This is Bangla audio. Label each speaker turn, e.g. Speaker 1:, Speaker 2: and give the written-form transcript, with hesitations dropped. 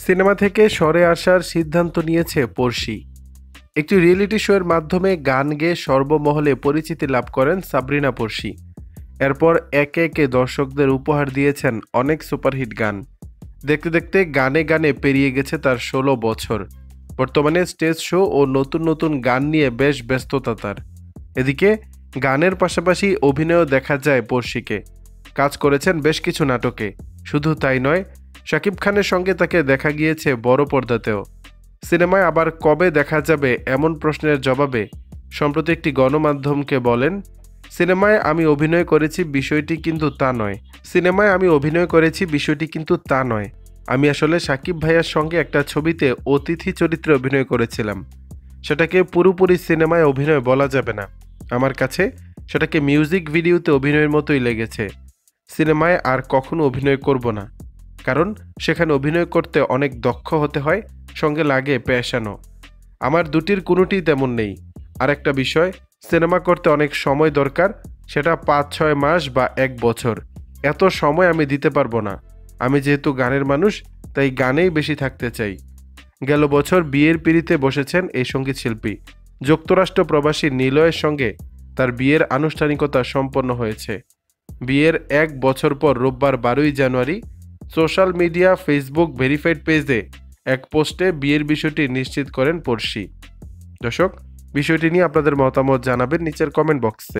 Speaker 1: সিনেমা থেকে সরে আসার সিদ্ধান্ত নিয়েছে পড়শি। একটি রিয়েলিটি শোয়ের মাধ্যমে গান গেয়ে সর্বমহলে পরিচিতি লাভ করেন সাবরিনা পড়শি। এরপর একে একে দর্শকদের উপহার দিয়েছেন অনেক সুপারহিট গান। দেখতে দেখতে গানে গানে পেরিয়ে গেছে তার ১৬ বছর। বর্তমানে স্টেজ শো ও নতুন নতুন গান নিয়ে বেশ ব্যস্ততা তার। এদিকে গানের পাশাপাশি অভিনয়ও দেখা যায় পড়শিকে। কাজ করেছেন বেশ কিছু নাটকে। শুধু তাই নয়, শাকিব খানের সঙ্গে তাকে দেখা গিয়েছে বড় পর্দাতেও। সিনেমায় আবার কবে দেখা যাবে এমন প্রশ্নের জবাবে সম্প্রতি একটি গণমাধ্যমকে বলেন, সিনেমায় আমি অভিনয় করেছি বিষয়টি কিন্তু তা নয়। আমি আসলে শাকিব ভাইয়ার সঙ্গে একটা ছবিতে অতিথি চরিত্রে অভিনয় করেছিলাম। সেটাকে পুরোপুরি সিনেমায় অভিনয় বলা যাবে না। আমার কাছে সেটাকে মিউজিক ভিডিওতে অভিনয়ের মতোই লেগেছে। সিনেমায় আর কখনো অভিনয় করব না, কারণ সেখানে অভিনয় করতে অনেক দক্ষ হতে হয়, সঙ্গে লাগে প্যাশনও। আমার দুটির কোনোটিই তেমন নেই। আর একটা বিষয়, সিনেমা করতে অনেক সময় দরকার, সেটা ৫-৬ মাস বা ১ বছর। এত সময় আমি দিতে পারবো না। আমি যেহেতু গানের মানুষ, তাই গানেই বেশি থাকতে চাই। গেল বছর বিয়ের পিঁড়িতে বসেছেন এই সঙ্গীত শিল্পী। যুক্তরাষ্ট্র প্রবাসী নিলয়ের সঙ্গে তার বিয়ের আনুষ্ঠানিকতা সম্পন্ন হয়েছে। বিয়ের ১ বছর পর রোববার ১২ই জানুয়ারি সোশ্যাল মিডিয়া ফেসবুক ভেরিফাইড পেজে এক পোস্টে বিয়ের বিষয়টি নিশ্চিত করেন পড়শি। দর্শক, বিষয়টি নিয়ে আপনাদের মতামত জানাবেন নিচের কমেন্ট বক্সে।